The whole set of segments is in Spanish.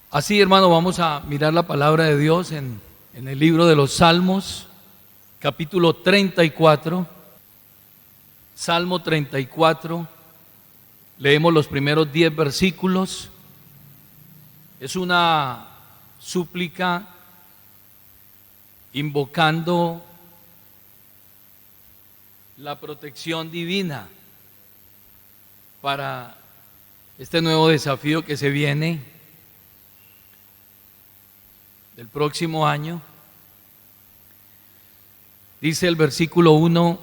Así, hermano, vamos a mirar la palabra de Dios en el libro de los Salmos, capítulo 34. Salmo 34, leemos los primeros 10 versículos. Es una súplica invocando la protección divina para este nuevo desafío que se viene del próximo año. Dice el versículo 1: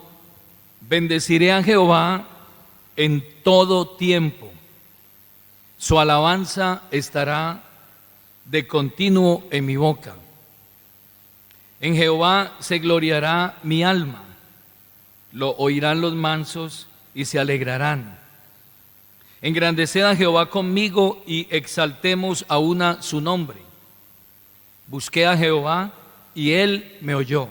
bendeciré a Jehová en todo tiempo, su alabanza estará de continuo en mi boca. En Jehová se gloriará mi alma, lo oirán los mansos y se alegrarán. Engrandeced a Jehová conmigo y exaltemos a una su nombre. Busqué a Jehová y él me oyó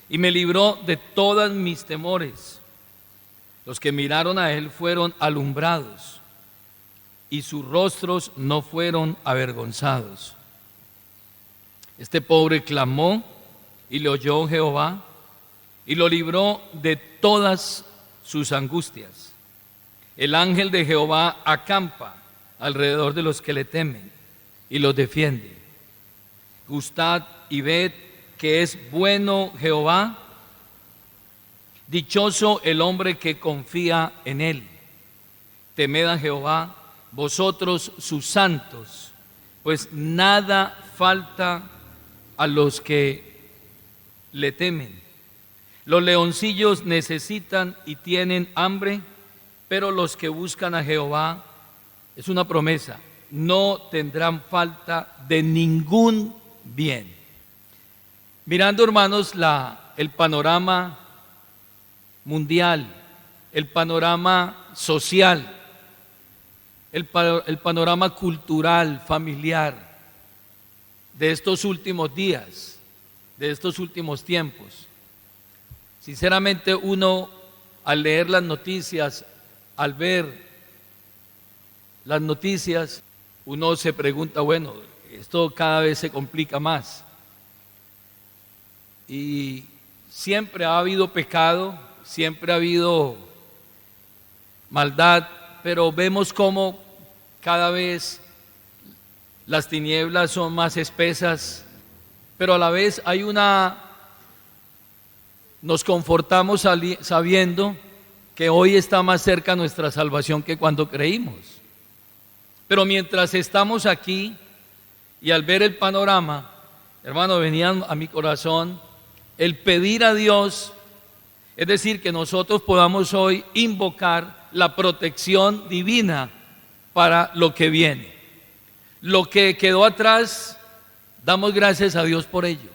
y me libró de todas mis temores. Los que miraron a él fueron alumbrados y sus rostros no fueron avergonzados. Este pobre clamó y le oyó Jehová y lo libró de todas sus angustias. El ángel de Jehová acampa alrededor de los que le temen y los defiende. Gustad y ved que es bueno Jehová. Dichoso el hombre que confía en él. Temed a Jehová, vosotros sus santos, pues nada falta a los que le temen. Los leoncillos necesitan y tienen hambre, pero los que buscan a Jehová, es una promesa, no tendrán falta de ningún bien. Mirando, hermanos, el panorama mundial, el panorama social, el panorama cultural, familiar de estos últimos días, de estos últimos tiempos, sinceramente uno, al leer las noticias, al ver las noticias, uno se pregunta, bueno, esto cada vez se complica más. Y siempre ha habido pecado, siempre ha habido maldad, pero vemos cómo cada vez las tinieblas son más espesas, pero a la vez nos confortamos sabiendo que hoy está más cerca nuestra salvación que cuando creímos. Pero mientras estamos aquí y al ver el panorama, hermano, venía a mi corazón el pedir a Dios, es decir, que nosotros podamos hoy invocar la protección divina para lo que viene. Lo que quedó atrás, damos gracias a Dios por ello.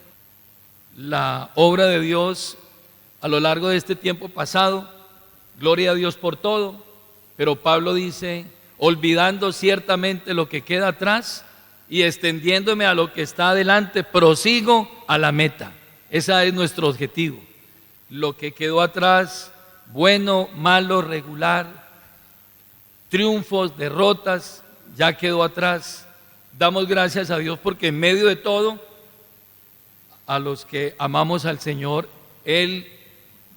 La obra de Dios a lo largo de este tiempo pasado, gloria a Dios por todo, pero Pablo dice, olvidando ciertamente lo que queda atrás y extendiéndome a lo que está adelante, prosigo a la meta. Ese es nuestro objetivo. Lo que quedó atrás, bueno, malo, regular, triunfos, derrotas, ya quedó atrás. Damos gracias a Dios porque en medio de todo, a los que amamos al Señor, Él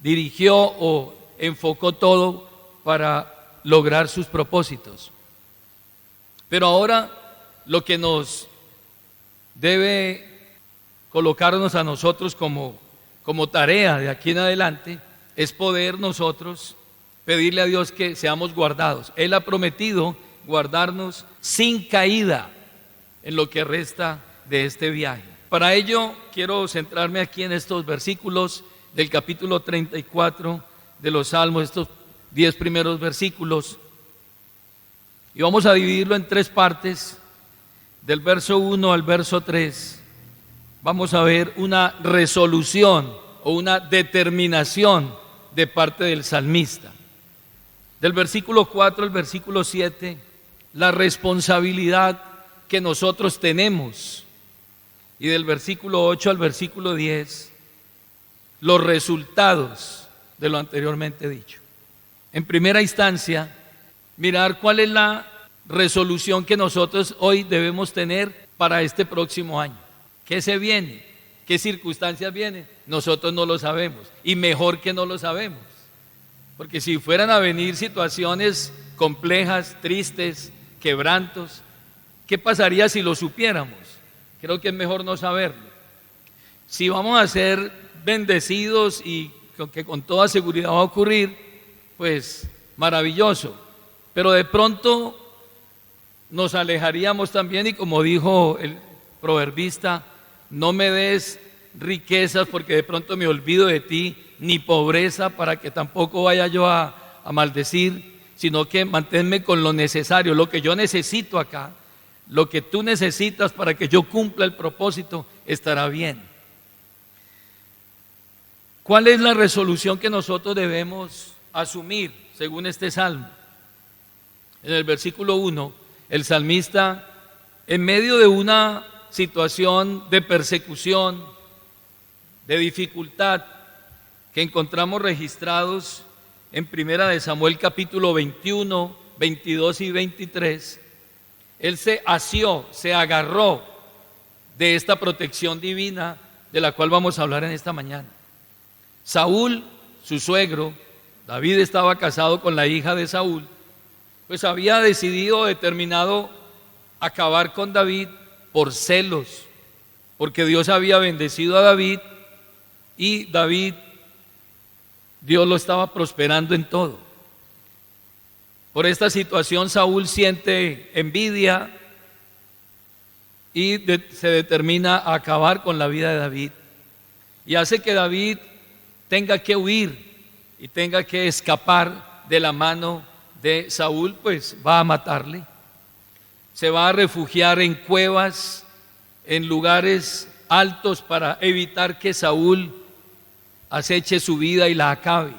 dirigió o enfocó todo para lograr sus propósitos. Pero ahora lo que nos debe colocarnos a nosotros como tarea de aquí en adelante es poder nosotros pedirle a Dios que seamos guardados. Él ha prometido guardarnos sin caída en lo que resta de este viaje. Para ello quiero centrarme aquí en estos versículos del capítulo 34 de los Salmos, estos 10 primeros versículos, y vamos a dividirlo en 3 partes. Del verso 1 al verso 3 vamos a ver una resolución o una determinación de parte del salmista. Del versículo 4 al versículo 7, la responsabilidad que nosotros tenemos, y del versículo 8 al versículo 10, los resultados de lo anteriormente dicho. En primera instancia, mirar cuál es la resolución que nosotros hoy debemos tener para este próximo año. ¿Qué se viene? ¿Qué circunstancias vienen? Nosotros no lo sabemos, y mejor que no lo sabemos, porque si fueran a venir situaciones complejas, tristes, quebrantos, ¿qué pasaría si lo supiéramos? Creo que es mejor no saberlo. Si vamos a ser bendecidos y que con toda seguridad va a ocurrir, pues maravilloso, pero de pronto nos alejaríamos también, y como dijo el proverbista, no me des riquezas porque de pronto me olvido de ti, ni pobreza para que tampoco vaya yo a maldecir, sino que manténme con lo necesario, lo que yo necesito acá, lo que tú necesitas para que yo cumpla el propósito, estará bien. ¿Cuál es la resolución que nosotros debemos asumir según este salmo? En el versículo 1, el salmista, en medio de una situación de persecución, de dificultad, que encontramos registrados en Primera de Samuel capítulo 21, 22 y 23, él se asió, se agarró de esta protección divina de la cual vamos a hablar en esta mañana. Saúl, su suegro, David estaba casado con la hija de Saúl, pues había determinado acabar con David por celos, porque Dios había bendecido a David y David, Dios lo estaba prosperando en todo. Por esta situación Saúl siente envidia y se determina a acabar con la vida de David, y hace que David tenga que huir y tenga que escapar de la mano de Saúl, pues va a matarle. Se va a refugiar en cuevas, en lugares altos para evitar que Saúl aceche su vida y la acabe.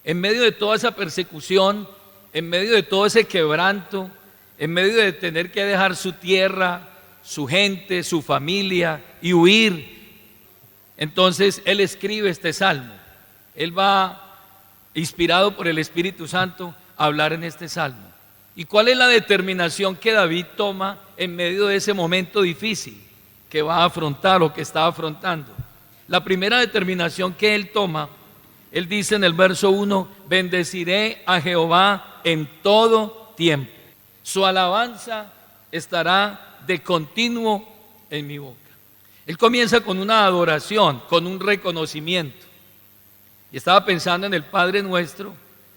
En medio de toda esa persecución, en medio de todo ese quebranto, en medio de tener que dejar su tierra, su gente, su familia y huir, entonces él escribe este salmo. Él va, inspirado por el Espíritu Santo, a hablar en este salmo. ¿Y cuál es la determinación que David toma en medio de ese momento difícil que va a afrontar o que está afrontando? La primera determinación que él toma, él dice en el verso 1, bendeciré a Jehová en todo tiempo. Su alabanza estará de continuo en mi boca. Él comienza con una adoración, con un reconocimiento. Y estaba pensando en el Padre Nuestro,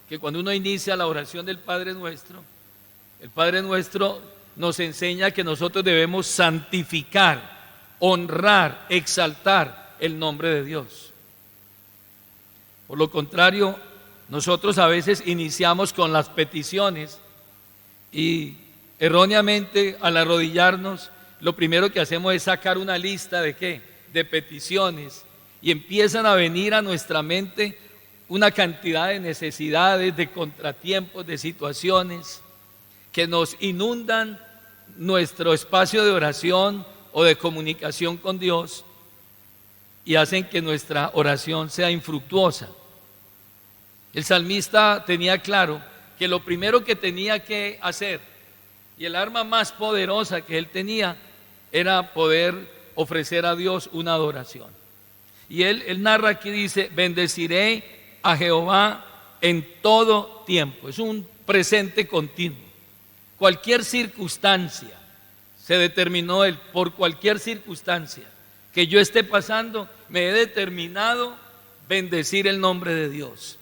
que cuando uno inicia la oración del Padre Nuestro, el Padre Nuestro nos enseña que nosotros debemos santificar, honrar, exaltar el nombre de Dios. Por lo contrario, nosotros a veces iniciamos con las peticiones y erróneamente al arrodillarnos, lo primero que hacemos es sacar una lista de ¿qué? De peticiones, y empiezan a venir a nuestra mente una cantidad de necesidades, de contratiempos, de situaciones que nos inundan nuestro espacio de oración o de comunicación con Dios y hacen que nuestra oración sea infructuosa. El salmista tenía claro que lo primero que tenía que hacer y el arma más poderosa que él tenía era poder ofrecer a Dios una adoración. Y él narra aquí, dice, bendeciré a Jehová en todo tiempo. Es un presente continuo. Cualquier circunstancia, se determinó él, por cualquier circunstancia que yo esté pasando, me he determinado bendecir el nombre de Dios,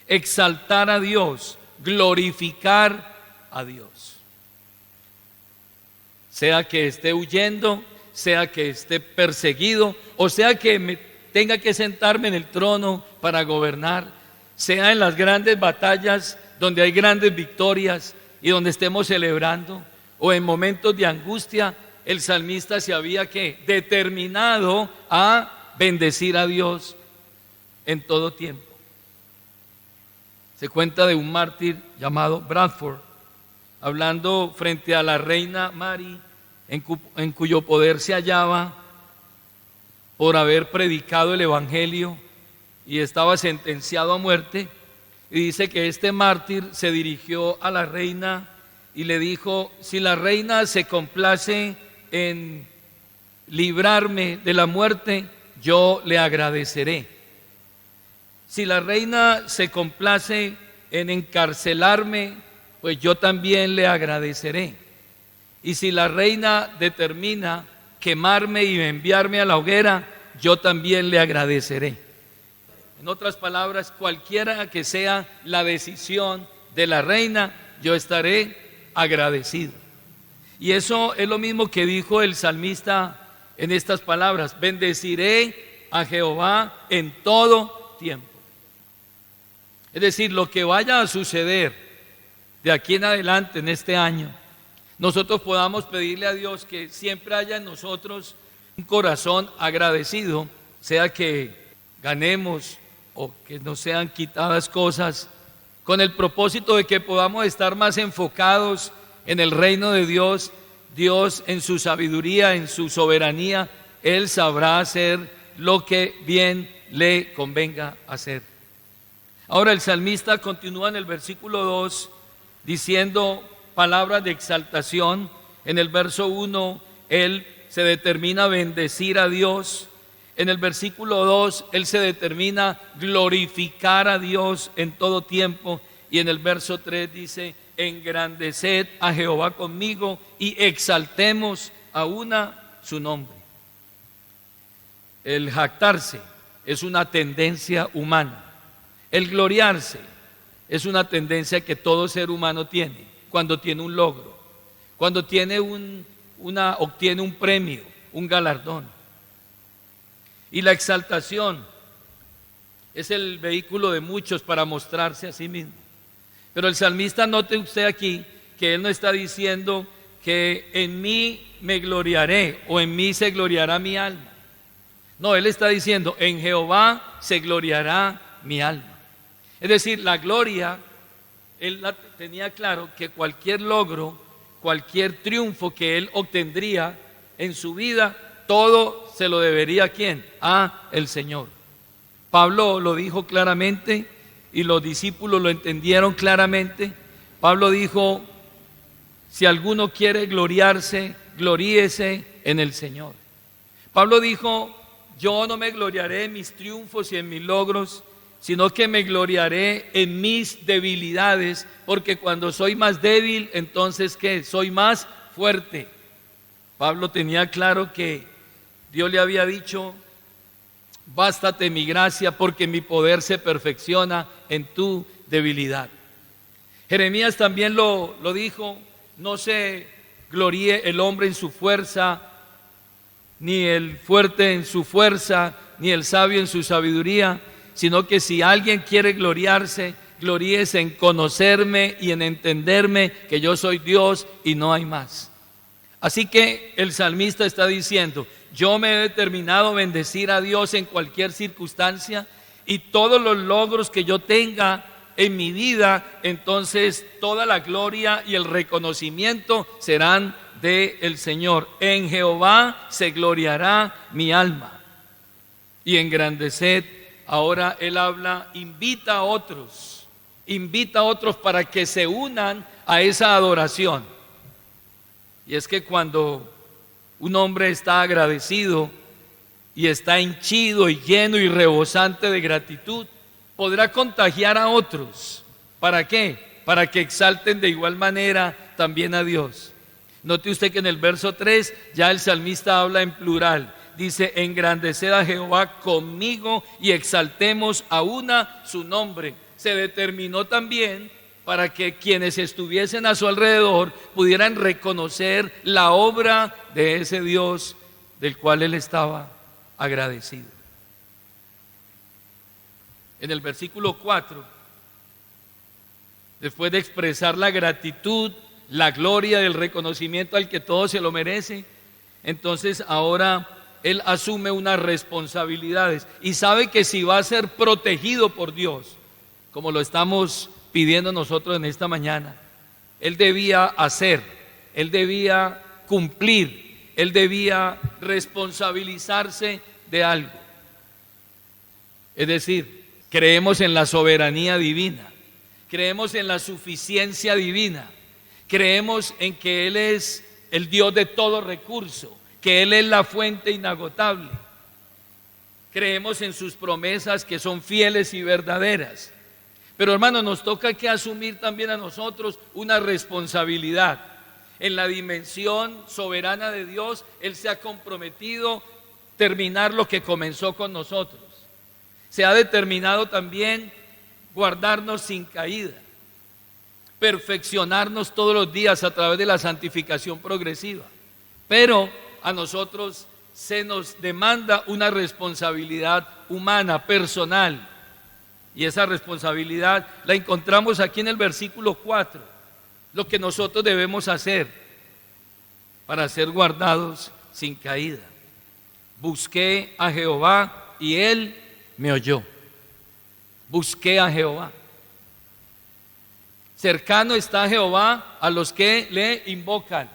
exaltar a Dios, glorificar a Dios. Sea que esté huyendo, sea que esté perseguido, o sea que tenga que sentarme en el trono para gobernar, sea en las grandes batallas donde hay grandes victorias y donde estemos celebrando, o en momentos de angustia, el salmista se había determinado a bendecir a Dios en todo tiempo. Se cuenta de un mártir llamado Bradford, hablando frente a la reina Mary, en cuyo poder se hallaba por haber predicado el evangelio y estaba sentenciado a muerte, y dice que este mártir se dirigió a la reina y le dijo: si la reina se complace en librarme de la muerte, yo le agradeceré. Si la reina se complace en encarcelarme, pues yo también le agradeceré. Y si la reina determina quemarme y enviarme a la hoguera, yo también le agradeceré. En otras palabras, cualquiera que sea la decisión de la reina, yo estaré agradecido. Y eso es lo mismo que dijo el salmista en estas palabras: bendeciré a Jehová en todo tiempo. Es decir, lo que vaya a suceder de aquí en adelante en este año, nosotros podamos pedirle a Dios que siempre haya en nosotros un corazón agradecido, sea que ganemos o que nos sean quitadas cosas, con el propósito de que podamos estar más enfocados en el reino de Dios. Dios, en su sabiduría, en su soberanía, Él sabrá hacer lo que bien le convenga hacer. Ahora el salmista continúa en el versículo 2 diciendo palabras de exaltación. En el verso 1 él se determina a bendecir a Dios. En el versículo 2 él se determina glorificar a Dios en todo tiempo. Y en el verso 3 dice: engrandeced a Jehová conmigo y exaltemos a una su nombre. El jactarse es una tendencia humana. El gloriarse es una tendencia que todo ser humano tiene cuando tiene un logro, cuando obtiene un premio, un galardón. Y la exaltación es el vehículo de muchos para mostrarse a sí mismo. Pero el salmista, note usted aquí que él no está diciendo que en mí me gloriaré o en mí se gloriará mi alma. No, él está diciendo: en Jehová se gloriará mi alma. Es decir, la gloria, él tenía claro que cualquier logro, cualquier triunfo que él obtendría en su vida, todo se lo debería ¿a quién? A el Señor. Pablo lo dijo claramente y los discípulos lo entendieron claramente. Pablo dijo: si alguno quiere gloriarse, gloríese en el Señor. Pablo dijo: yo no me gloriaré en mis triunfos y en mis logros, sino que me gloriaré en mis debilidades, porque cuando soy más débil, entonces ¿qué? Soy más fuerte. Pablo tenía claro que Dios le había dicho: bástate mi gracia, porque mi poder se perfecciona en tu debilidad. Jeremías también lo dijo: no se gloríe el hombre en su fuerza, ni el fuerte en su fuerza, ni el sabio en su sabiduría, sino que si alguien quiere gloriarse, gloríese en conocerme y en entenderme que yo soy Dios y no hay más. Así que el salmista está diciendo: yo me he determinado a bendecir a Dios en cualquier circunstancia, y todos los logros que yo tenga en mi vida, entonces toda la gloria y el reconocimiento serán del Señor. En Jehová se gloriará mi alma. Y engrandeced. Ahora él habla, invita a otros para que se unan a esa adoración. Y es que cuando un hombre está agradecido y está henchido y lleno y rebosante de gratitud, podrá contagiar a otros. ¿Para qué? Para que exalten de igual manera también a Dios. Note usted que en el verso 3 ya el salmista habla en plural. Dice: engrandeced a Jehová conmigo y exaltemos a una su nombre. Se determinó también para que quienes estuviesen a su alrededor pudieran reconocer la obra de ese Dios del cual él estaba agradecido. En el versículo 4, después de expresar la gratitud, la gloria, el reconocimiento al que todo se lo merece, entonces ahora él asume unas responsabilidades y sabe que si va a ser protegido por Dios, como lo estamos pidiendo nosotros en esta mañana, él debía hacer, él debía cumplir, él debía responsabilizarse de algo. Es decir, creemos en la soberanía divina, creemos en la suficiencia divina, Creemos en que Él es el Dios de todo recurso, que Él es la fuente inagotable. Creemos en sus promesas que son fieles y verdaderas. Pero hermanos, nos toca que asumir también a nosotros una responsabilidad. En la dimensión soberana de Dios, Él se ha comprometido a terminar lo que comenzó con nosotros. Se ha determinado también guardarnos sin caída, perfeccionarnos todos los días a través de la santificación progresiva. Pero a nosotros se nos demanda una responsabilidad humana, personal. Y esa responsabilidad la encontramos aquí en el versículo 4. Lo que nosotros debemos hacer para ser guardados sin caída. Busqué a Jehová y Él me oyó. Busqué a Jehová. Cercano está Jehová a los que le invocan.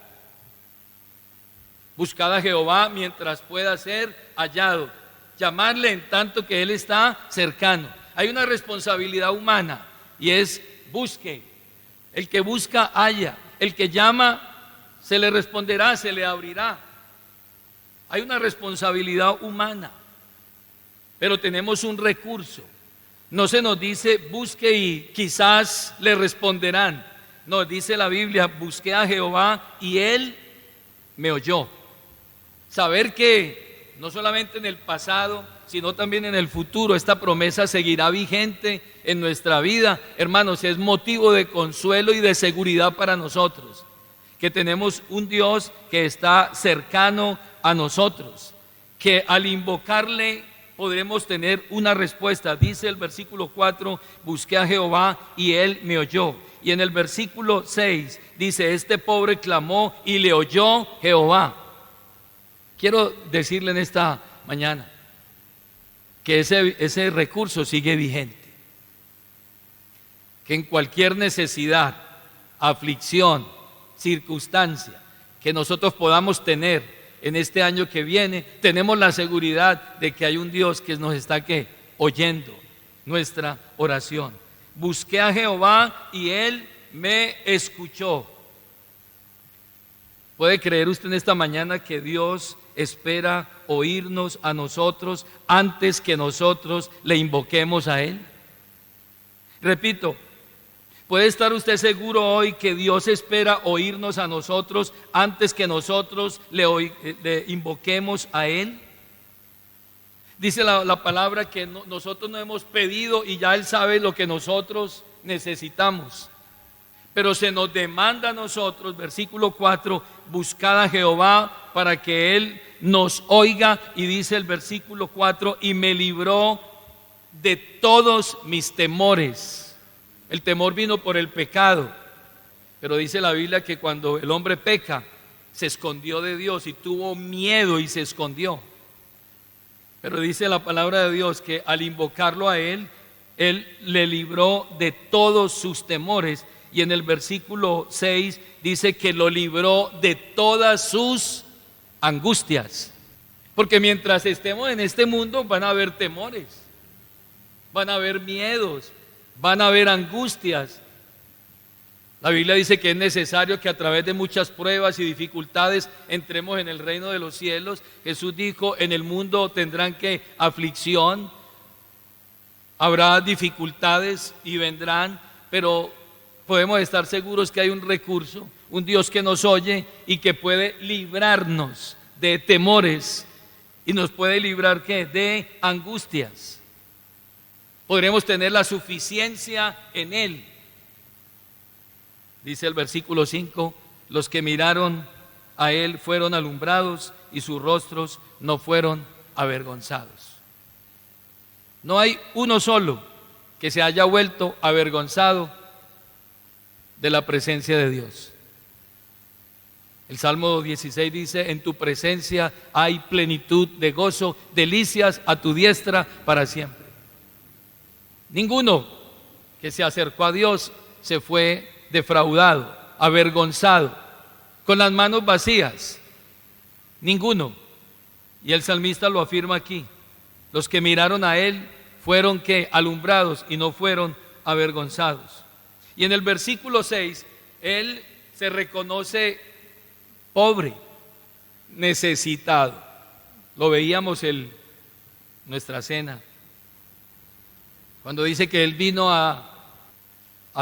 Buscad a Jehová mientras pueda ser hallado. Llamarle en tanto que Él está cercano. Hay una responsabilidad humana y es busque. El que busca halla. El que llama se le responderá, se le abrirá. Hay una responsabilidad humana, pero tenemos un recurso. No se nos dice busque y quizás le responderán. No, dice la Biblia, busqué a Jehová y Él me oyó. Saber que no solamente en el pasado, sino también en el futuro, esta promesa seguirá vigente en nuestra vida, hermanos, es motivo de consuelo y de seguridad para nosotros, que tenemos un Dios que está cercano a nosotros, que al invocarle podremos tener una respuesta. Dice el versículo 4, busqué a Jehová y Él me oyó. Y en el versículo 6 dice, este pobre clamó y le oyó Jehová. Quiero decirle en esta mañana que ese recurso sigue vigente, que en cualquier necesidad, aflicción, circunstancia que nosotros podamos tener en este año que viene, tenemos la seguridad de que hay un Dios que nos está oyendo nuestra oración. Busqué a Jehová y Él me escuchó. ¿Puede creer usted en esta mañana que Dios espera oírnos a nosotros antes que nosotros le invoquemos a Él? Repito, ¿puede estar usted seguro hoy que Dios espera oírnos a nosotros antes que nosotros le invoquemos a Él? Dice la palabra que nosotros no hemos pedido y ya Él sabe lo que nosotros necesitamos. Pero se nos demanda a nosotros, versículo 4, buscad a Jehová para que Él nos oiga. Y dice el versículo 4, y me libró de todos mis temores. El temor vino por el pecado, pero dice la Biblia que cuando el hombre peca, se escondió de Dios y tuvo miedo y se escondió. Pero dice la palabra de Dios que al invocarlo a Él, Él le libró de todos sus temores. Y en el versículo 6 dice que lo libró de todas sus angustias. Porque mientras estemos en este mundo van a haber temores, van a haber miedos, van a haber angustias. La Biblia dice que es necesario que a través de muchas pruebas y dificultades entremos en el reino de los cielos. Jesús dijo, en el mundo tendrán que aflicción, habrá dificultades y vendrán, pero podemos estar seguros que hay un recurso, un Dios que nos oye y que puede librarnos de temores y nos puede librar ¿qué? De angustias. Podremos tener la suficiencia en Él. Dice el versículo 5, los que miraron a Él fueron alumbrados y sus rostros no fueron avergonzados. No hay uno solo que se haya vuelto avergonzado de la presencia de Dios. El Salmo 16 dice, en tu presencia hay plenitud de gozo, delicias a tu diestra para siempre. Ninguno que se acercó a Dios se fue defraudado, avergonzado, con las manos vacías. Ninguno. Y el salmista lo afirma aquí. Los que miraron a Él fueron ¿qué? Alumbrados y no fueron avergonzados. Y en el versículo 6, Él se reconoce pobre, necesitado. Lo veíamos en nuestra cena, cuando dice que Él vino a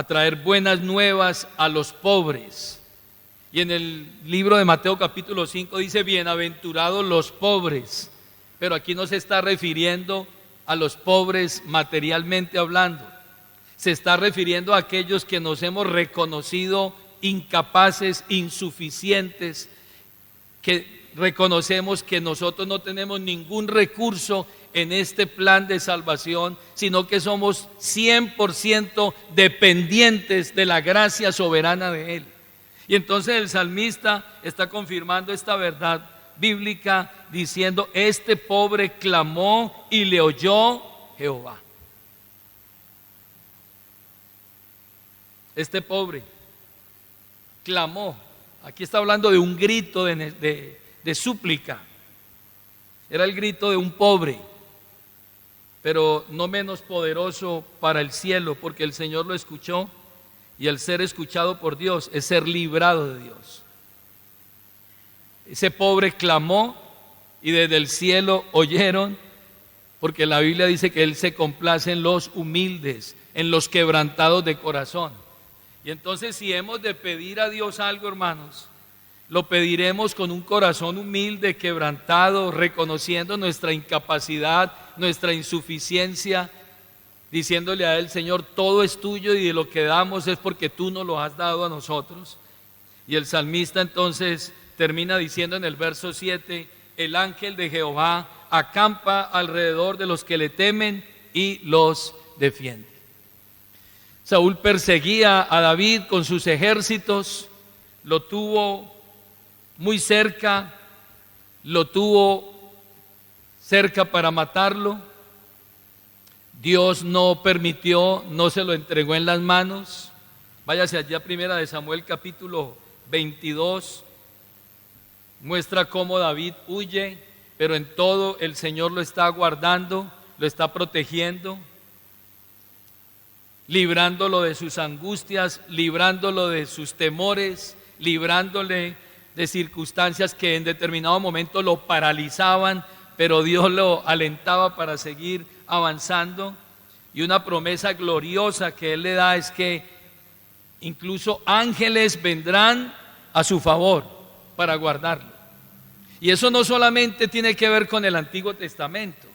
traer buenas nuevas a los pobres. Y en el libro de Mateo capítulo 5 dice, bienaventurados los pobres. Pero aquí no se está refiriendo a los pobres materialmente hablando. Se está refiriendo a aquellos que nos hemos reconocido incapaces, insuficientes, que reconocemos que nosotros no tenemos ningún recurso en este plan de salvación, sino que somos 100% dependientes de la gracia soberana de Él. Y entonces el salmista está confirmando esta verdad bíblica diciendo, este pobre clamó y le oyó Jehová. Este pobre clamó. Aquí está hablando de un grito de súplica. Era el grito de un pobre, pero no menos poderoso para el cielo, porque el Señor lo escuchó, y el ser escuchado por Dios es ser librado de Dios. Ese pobre clamó y desde el cielo oyeron, porque la Biblia dice que Él se complace en los humildes, en los quebrantados de corazón. Y entonces, si hemos de pedir a Dios algo, hermanos, lo pediremos con un corazón humilde, quebrantado, reconociendo nuestra incapacidad, nuestra insuficiencia, diciéndole a Él, Señor, todo es tuyo y de lo que damos es porque tú nos lo has dado a nosotros. Y el salmista entonces termina diciendo en el verso 7, el ángel de Jehová acampa alrededor de los que le temen y los defiende. Saúl perseguía a David con sus ejércitos, lo tuvo muy cerca, lo tuvo cerca para matarlo. Dios no permitió, no se lo entregó en las manos. Váyase allá, primera de Samuel capítulo 22, muestra cómo David huye, pero en todo el Señor lo está guardando, lo está protegiendo, librándolo de sus angustias, librándolo de sus temores, librándole de circunstancias que en determinado momento lo paralizaban, pero Dios lo alentaba para seguir avanzando. Y una promesa gloriosa que Él le da es que incluso ángeles vendrán a su favor para guardarlo. Y eso no solamente tiene que ver con el Antiguo Testamento,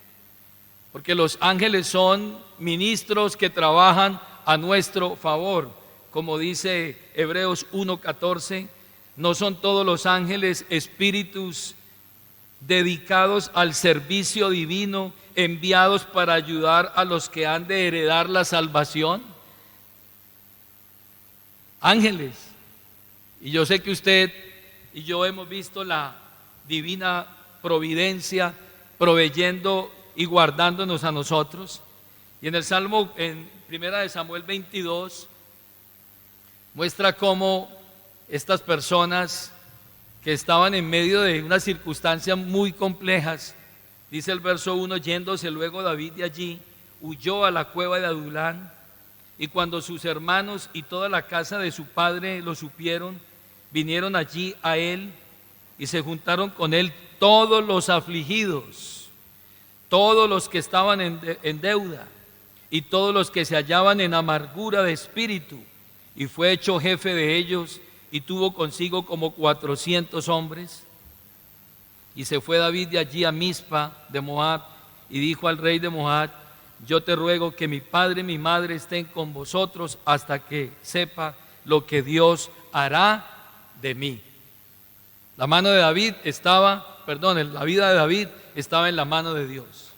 porque los ángeles son ministros que trabajan a nuestro favor, como dice Hebreos 1:14, no son todos los ángeles espíritus dedicados al servicio divino, enviados para ayudar a los que han de heredar la salvación. Ángeles. Y yo sé que usted y yo hemos visto la divina providencia proveyendo y guardándonos a nosotros. Y en el Salmo, en primera de Samuel 22, muestra cómo estas personas que estaban en medio de unas circunstancias muy complejas, dice el verso 1, yéndose luego David de allí, huyó a la cueva de Adulán, y cuando sus hermanos y toda la casa de su padre lo supieron, vinieron allí a él y se juntaron con él todos los afligidos, todos los que estaban en deuda y todos los que se hallaban en amargura de espíritu, y fue hecho jefe de ellos y tuvo consigo como 400 hombres. Y se fue David de allí a Mizpa de Moab y dijo al rey de Moab, yo te ruego que mi padre y mi madre estén con vosotros hasta que sepa lo que Dios hará de mí. La mano de David la vida de David estaba en la mano de Dios.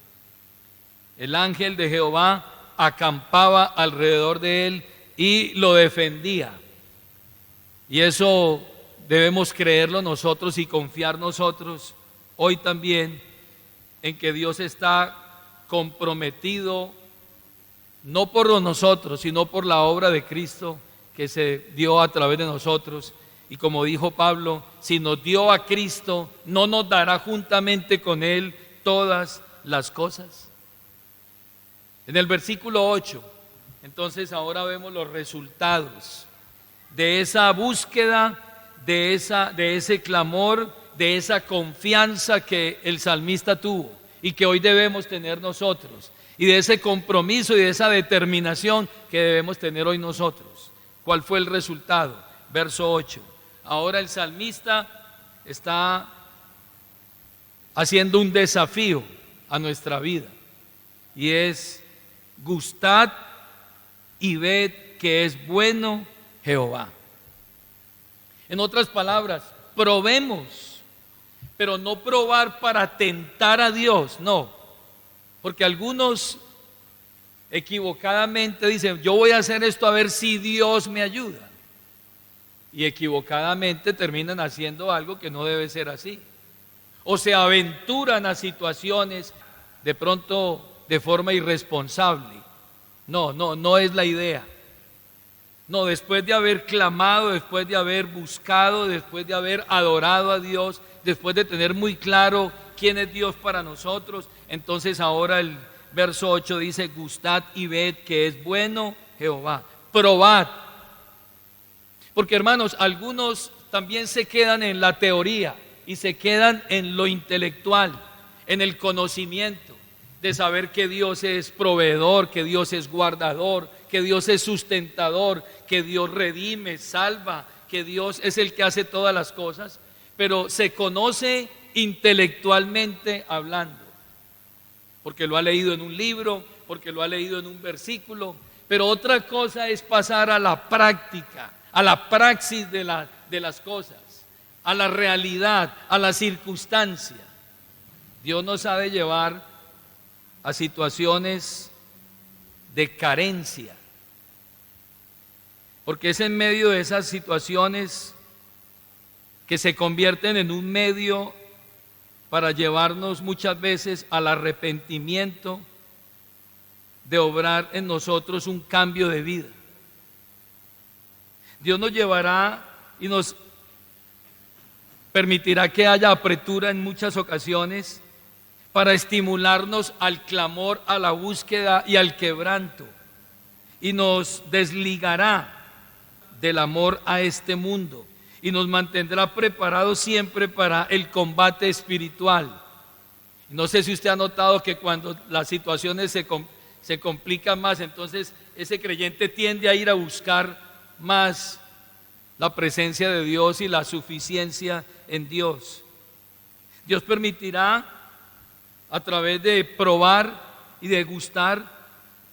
El ángel de Jehová acampaba alrededor de él y lo defendía. Y eso debemos creerlo nosotros y confiar nosotros hoy también en que Dios está comprometido no por nosotros, sino por la obra de Cristo que se dio a través de nosotros. Y como dijo Pablo, si nos dio a Cristo, ¿no nos dará juntamente con Él todas las cosas? En el versículo 8, entonces ahora vemos los resultados de esa búsqueda, de ese clamor, de esa confianza que el salmista tuvo y que hoy debemos tener nosotros, y de ese compromiso y de esa determinación que debemos tener hoy nosotros. ¿Cuál fue el resultado? Verso 8. Ahora el salmista está haciendo un desafío a nuestra vida, y es: gustad y ved que es bueno Jehová. En otras palabras, probemos, pero no probar para tentar a Dios, no, porque algunos equivocadamente dicen: yo voy a hacer esto a ver si Dios me ayuda, y equivocadamente terminan haciendo algo que no debe ser así, o se aventuran a situaciones de pronto de forma irresponsable. No es la idea. No, después de haber clamado, después de haber buscado, después de haber adorado a Dios, después de tener muy claro quién es Dios para nosotros, entonces ahora el verso 8 dice: gustad y ved que es bueno Jehová. Probad. Porque, hermanos, algunos también se quedan en la teoría y se quedan en lo intelectual, en el conocimiento de saber que Dios es proveedor, que Dios es guardador, que Dios es sustentador, que Dios redime, salva, que Dios es el que hace todas las cosas, pero se conoce intelectualmente hablando, porque lo ha leído en un libro, porque lo ha leído en un versículo. Pero otra cosa es pasar a la práctica, a la praxis de las cosas, a la realidad, a la circunstancia. Dios nos ha de llevar a situaciones de carencia, porque es en medio de esas situaciones que se convierten en un medio para llevarnos muchas veces al arrepentimiento, de obrar en nosotros un cambio de vida. Dios nos llevará y nos permitirá que haya apretura en muchas ocasiones para estimularnos al clamor, a la búsqueda y al quebranto, y nos desligará del amor a este mundo y nos mantendrá preparados siempre para el combate espiritual. No sé si usted ha notado que cuando las situaciones se complican más, entonces ese creyente tiende a ir a buscar más la presencia de Dios y la suficiencia en Dios. Dios permitirá, a través de probar y de gustar,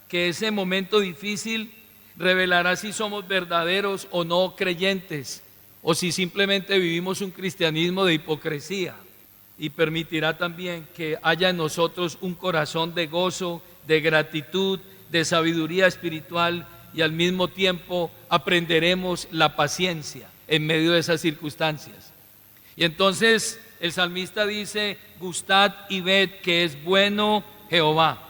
que ese momento difícil revelará si somos verdaderos o no creyentes, o si simplemente vivimos un cristianismo de hipocresía. Y permitirá también que haya en nosotros un corazón de gozo, de gratitud, de sabiduría espiritual, y al mismo tiempo aprenderemos la paciencia en medio de esas circunstancias. Y entonces el salmista dice: gustad y ved que es bueno Jehová.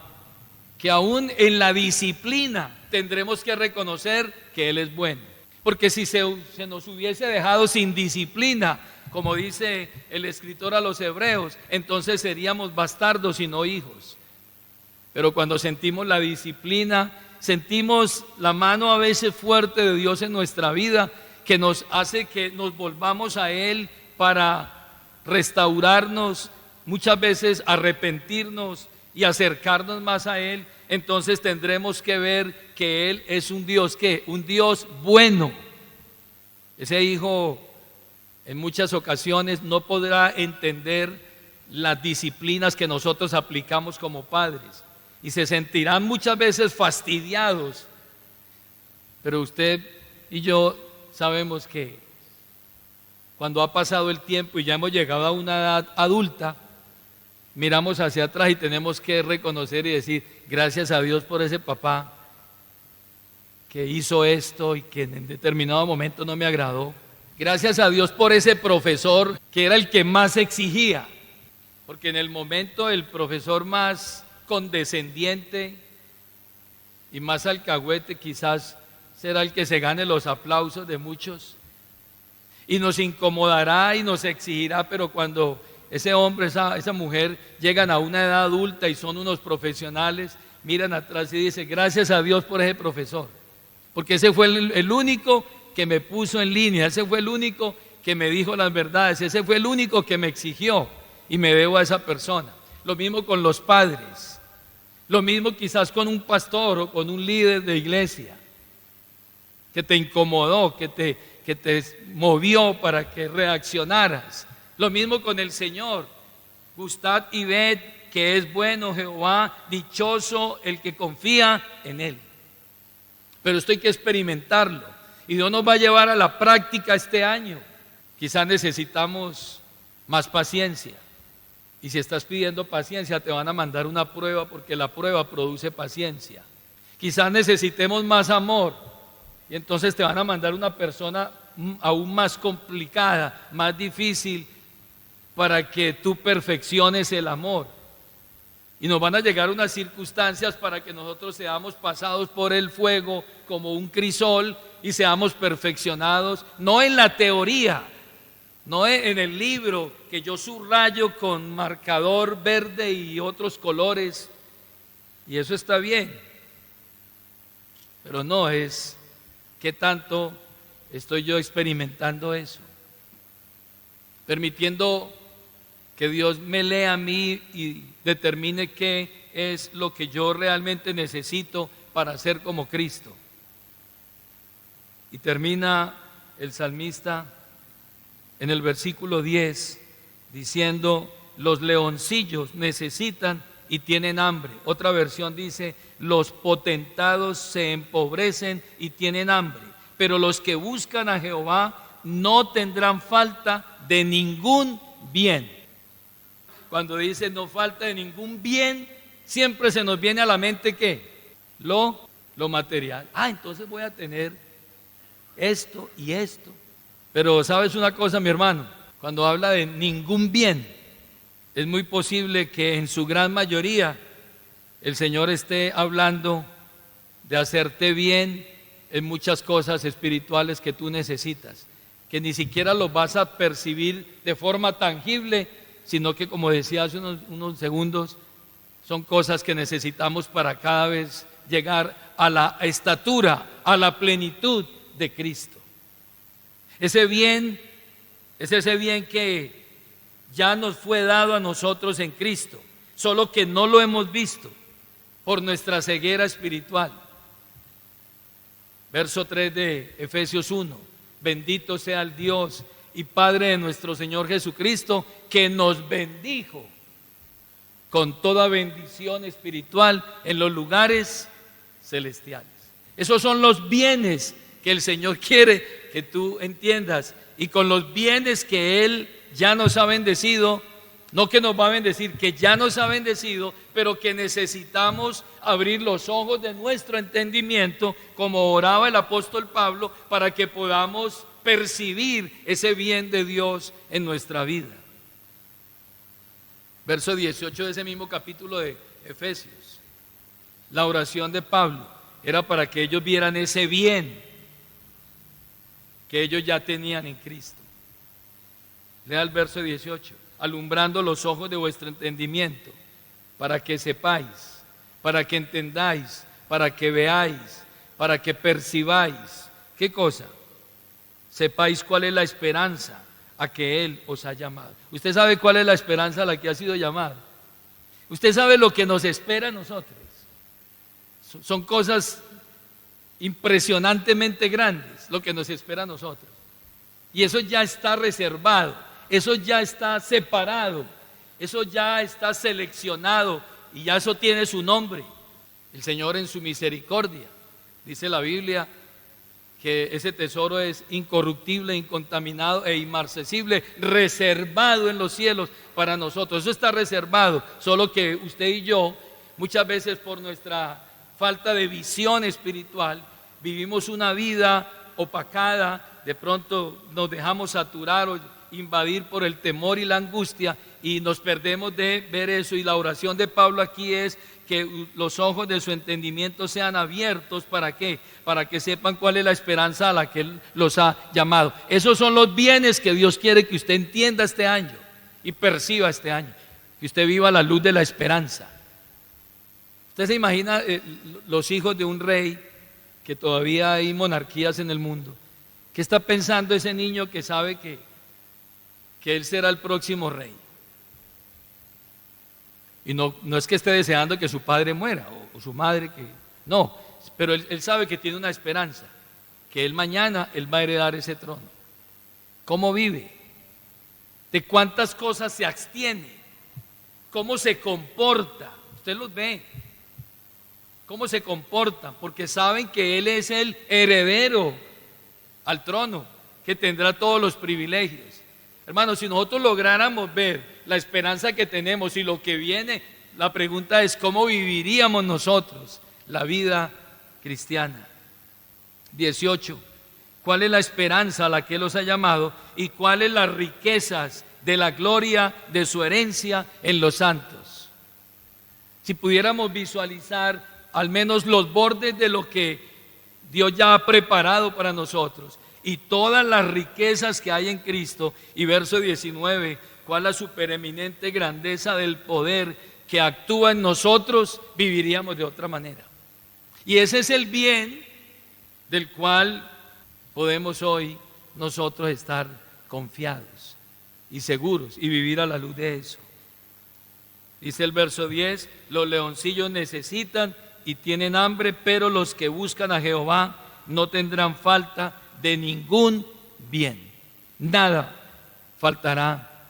Que aún en la disciplina tendremos que reconocer que Él es bueno. Porque si se nos hubiese dejado sin disciplina, como dice el escritor a los Hebreos, entonces seríamos bastardos y no hijos. Pero cuando sentimos la disciplina, sentimos la mano a veces fuerte de Dios en nuestra vida, que nos hace que nos volvamos a Él para restaurarnos, muchas veces arrepentirnos y acercarnos más a Él. Entonces tendremos que ver que Él es un Dios, ¿qué? Un Dios bueno. Ese hijo en muchas ocasiones no podrá entender las disciplinas que nosotros aplicamos como padres y se sentirán muchas veces fastidiados, pero usted y yo sabemos que cuando ha pasado el tiempo y ya hemos llegado a una edad adulta, miramos hacia atrás y tenemos que reconocer y decir: gracias a Dios por ese papá que hizo esto y que en determinado momento no me agradó. Gracias a Dios por ese profesor que era el que más exigía, porque en el momento el profesor más condescendiente y más alcahuete quizás será el que se gane los aplausos de muchos y nos incomodará y nos exigirá, pero cuando ese hombre, esa mujer llegan a una edad adulta y son unos profesionales, miran atrás y dicen: gracias a Dios por ese profesor, porque ese fue el único que me puso en línea, ese fue el único que me dijo las verdades, ese fue el único que me exigió y me debo a esa persona. Lo mismo con los padres, lo mismo quizás con un pastor o con un líder de iglesia que te incomodó, que te movió para que reaccionaras. Lo mismo con el Señor. Gustad y ved que es bueno Jehová, dichoso el que confía en Él. Pero esto hay que experimentarlo y Dios nos va a llevar a la práctica este año. Quizás necesitamos más paciencia. Y si estás pidiendo paciencia, te van a mandar una prueba porque la prueba produce paciencia. Quizás necesitemos más amor y entonces te van a mandar una persona aún más complicada, más difícil, para que tú perfecciones el amor. Y nos van a llegar unas circunstancias para que nosotros seamos pasados por el fuego como un crisol y seamos perfeccionados, no en la teoría, no en el libro que yo subrayo con marcador verde y otros colores, y eso está bien, pero no es qué tanto estoy yo experimentando eso, permitiendo que Dios me lea a mí y determine qué es lo que yo realmente necesito para ser como Cristo. Y termina el salmista en el versículo 10 diciendo: los leoncillos necesitan y tienen hambre. Otra versión dice: los potentados se empobrecen y tienen hambre, pero los que buscan a Jehová no tendrán falta de ningún bien. Cuando dice no falta de ningún bien, siempre se nos viene a la mente ¿qué? Lo material. Entonces voy a tener esto y esto. Pero ¿sabes una cosa, mi hermano? Cuando habla de ningún bien, es muy posible que en su gran mayoría el Señor esté hablando de hacerte bien en muchas cosas espirituales que tú necesitas, que ni siquiera los vas a percibir de forma tangible, sino que, como decía hace unos segundos, son cosas que necesitamos para cada vez llegar a la estatura, a la plenitud de Cristo. Ese bien es ese bien que ya nos fue dado a nosotros en Cristo, solo que no lo hemos visto por nuestra ceguera espiritual. Verso 3 de Efesios 1: bendito sea el Dios y Padre de nuestro Señor Jesucristo, que nos bendijo con toda bendición espiritual en los lugares celestiales. Esos son los bienes que el Señor quiere que tú entiendas, y con los bienes que Él ya nos ha bendecido, no que nos va a bendecir, que ya nos ha bendecido, pero que necesitamos abrir los ojos de nuestro entendimiento, como oraba el apóstol Pablo, para que podamos percibir ese bien de Dios en nuestra vida. Verso 18 de ese mismo capítulo de Efesios. La oración de Pablo era para que ellos vieran ese bien que ellos ya tenían en Cristo. Lea el verso 18: alumbrando los ojos de vuestro entendimiento, para que sepáis, para que entendáis, para que veáis, para que percibáis. ¿Qué cosa? Sepáis cuál es la esperanza a que Él os ha llamado. ¿Usted sabe cuál es la esperanza a la que ha sido llamado? ¿Usted sabe lo que nos espera a nosotros? Son cosas impresionantemente grandes lo que nos espera a nosotros. Y eso ya está reservado, eso ya está separado, eso ya está seleccionado, y ya eso tiene su nombre. El Señor en su misericordia, dice la Biblia, que ese tesoro es incorruptible, incontaminado e inmarcesible, reservado en los cielos para nosotros. Eso está reservado, solo que usted y yo, muchas veces por nuestra falta de visión espiritual, vivimos una vida opacada, de pronto nos dejamos saturar o invadir por el temor y la angustia, y nos perdemos de ver eso. Y la oración de Pablo aquí es que los ojos de su entendimiento sean abiertos. ¿Para qué? Para que sepan cuál es la esperanza a la que Él los ha llamado. Esos son los bienes que Dios quiere que usted entienda este año y perciba este año, que usted viva a la luz de la esperanza. Usted se imagina los hijos de un rey, que todavía hay monarquías en el mundo, ¿Qué está pensando ese niño que sabe que él será el próximo rey? Y no es que esté deseando que su padre muera o su madre, no, pero él sabe que tiene una esperanza, que él mañana él va a heredar ese trono. ¿Cómo vive? ¿De cuántas cosas se abstiene? ¿Cómo se comporta? Usted los ve. ¿Cómo se comporta? Porque saben que él es el heredero al trono, que tendrá todos los privilegios. Hermanos, si nosotros lográramos ver la esperanza que tenemos y lo que viene, la pregunta es: ¿cómo viviríamos nosotros la vida cristiana? 18. ¿Cuál es la esperanza a la que Él los ha llamado y cuáles las riquezas de la gloria de su herencia en los santos? Si pudiéramos visualizar al menos los bordes de lo que Dios ya ha preparado para nosotros y todas las riquezas que hay en Cristo. Y verso 19, ¿cuál es la supereminente grandeza del poder que actúa en nosotros? Viviríamos de otra manera. Y ese es el bien del cual podemos hoy nosotros estar confiados y seguros y vivir a la luz de eso. Dice el verso 10, los leoncillos necesitan y tienen hambre, pero los que buscan a Jehová no tendrán falta de ningún bien. Nada faltará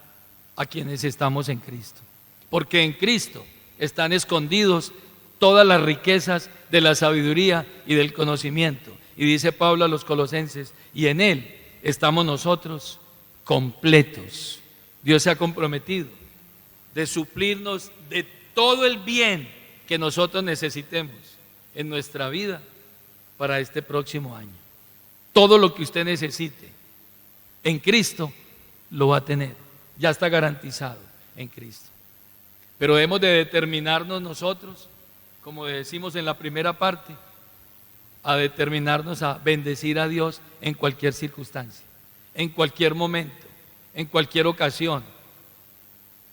a quienes estamos en Cristo, porque en Cristo están escondidos todas las riquezas de la sabiduría y del conocimiento. Y dice Pablo a los Colosenses, y en Él estamos nosotros completos. Dios se ha comprometido de suplirnos de todo el bien que nosotros necesitemos en nuestra vida para este próximo año. Todo lo que usted necesite en Cristo lo va a tener, ya está garantizado en Cristo. Pero hemos de determinarnos nosotros, como decimos en la primera parte, a determinarnos a bendecir a Dios en cualquier circunstancia, en cualquier momento, en cualquier ocasión,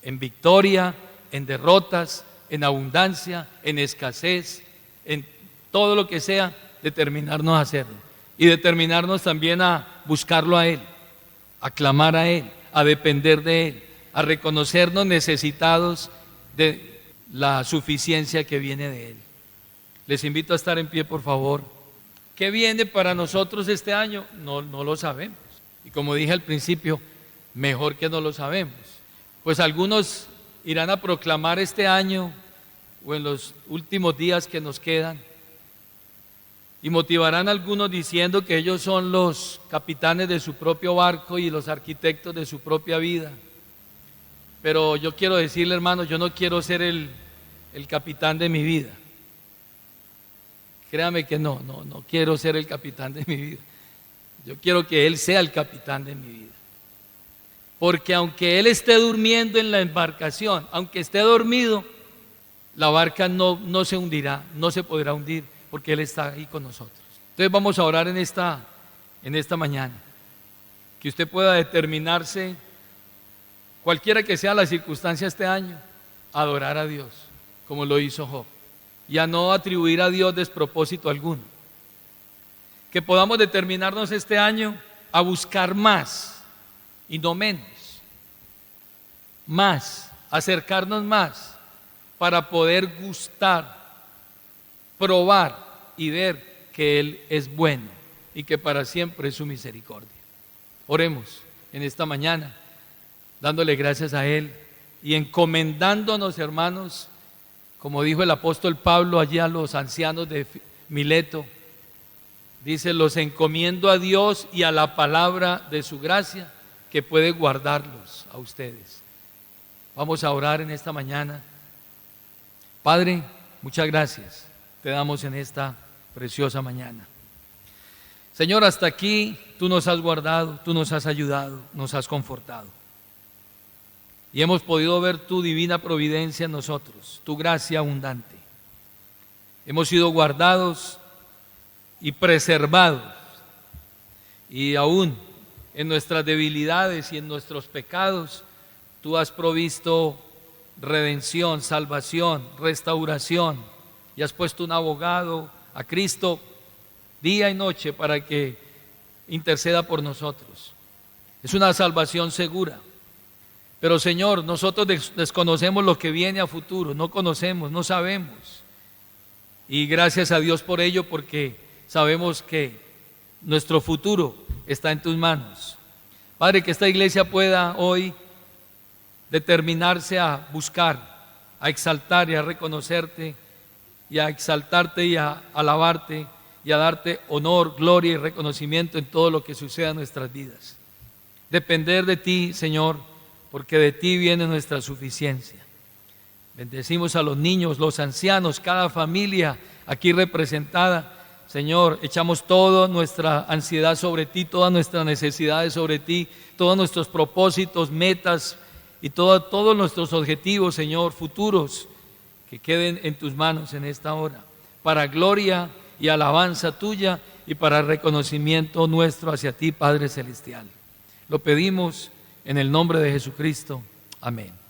en victoria, en derrotas, en abundancia, en escasez, en todo lo que sea, determinarnos a hacerlo. Y determinarnos también a buscarlo a Él, a clamar a Él, a depender de Él, a reconocernos necesitados de la suficiencia que viene de Él. Les invito a estar en pie, por favor. ¿Qué viene para nosotros este año? No lo sabemos. Y como dije al principio, mejor que no lo sabemos. Pues algunos irán a proclamar este año o en los últimos días que nos quedan y motivarán a algunos diciendo que ellos son los capitanes de su propio barco y los arquitectos de su propia vida. Pero yo quiero decirle, hermano, yo no quiero ser el capitán de mi vida. Créame que no quiero ser el capitán de mi vida. Yo quiero que Él sea el capitán de mi vida. Porque aunque Él esté durmiendo en la embarcación, aunque esté dormido, la barca no se hundirá, no se podrá hundir, porque Él está ahí con nosotros. Entonces vamos a orar en esta mañana. Que usted pueda determinarse, cualquiera que sea la circunstancia este año, a adorar a Dios, como lo hizo Job, y a no atribuir a Dios despropósito alguno. Que podamos determinarnos este año a buscar más y no menos. Más, acercarnos más para poder gustar, probar y ver que Él es bueno y que para siempre es su misericordia. Oremos en esta mañana, dándole gracias a Él y encomendándonos, hermanos, como dijo el apóstol Pablo allí a los ancianos de Mileto, dice: los encomiendo a Dios y a la palabra de su gracia, que puede guardarlos a ustedes. Vamos a orar en esta mañana. Padre, muchas gracias te damos en esta preciosa mañana. Señor, hasta aquí tú nos has guardado, tú nos has ayudado, nos has confortado. Y hemos podido ver tu divina providencia en nosotros, tu gracia abundante. Hemos sido guardados y preservados. Y aún en nuestras debilidades y en nuestros pecados, tú has provisto redención, salvación, restauración. Y has puesto un abogado, a Cristo, día y noche para que interceda por nosotros. Es una salvación segura. Pero Señor, nosotros desconocemos lo que viene a futuro, no conocemos, no sabemos. Y gracias a Dios por ello, porque sabemos que nuestro futuro está en tus manos. Padre, que esta iglesia pueda hoy determinarse a buscar, a exaltar y a reconocerte, y a exaltarte y a alabarte, y a darte honor, gloria y reconocimiento en todo lo que suceda en nuestras vidas. Depender de ti, Señor, porque de ti viene nuestra suficiencia. Bendecimos a los niños, los ancianos, cada familia aquí representada. Señor, echamos toda nuestra ansiedad sobre ti, todas nuestras necesidades sobre ti, todos nuestros propósitos, metas y todos nuestros objetivos, Señor, futuros, que queden en tus manos en esta hora, para gloria y alabanza tuya y para reconocimiento nuestro hacia ti, Padre Celestial. Lo pedimos en el nombre de Jesucristo. Amén.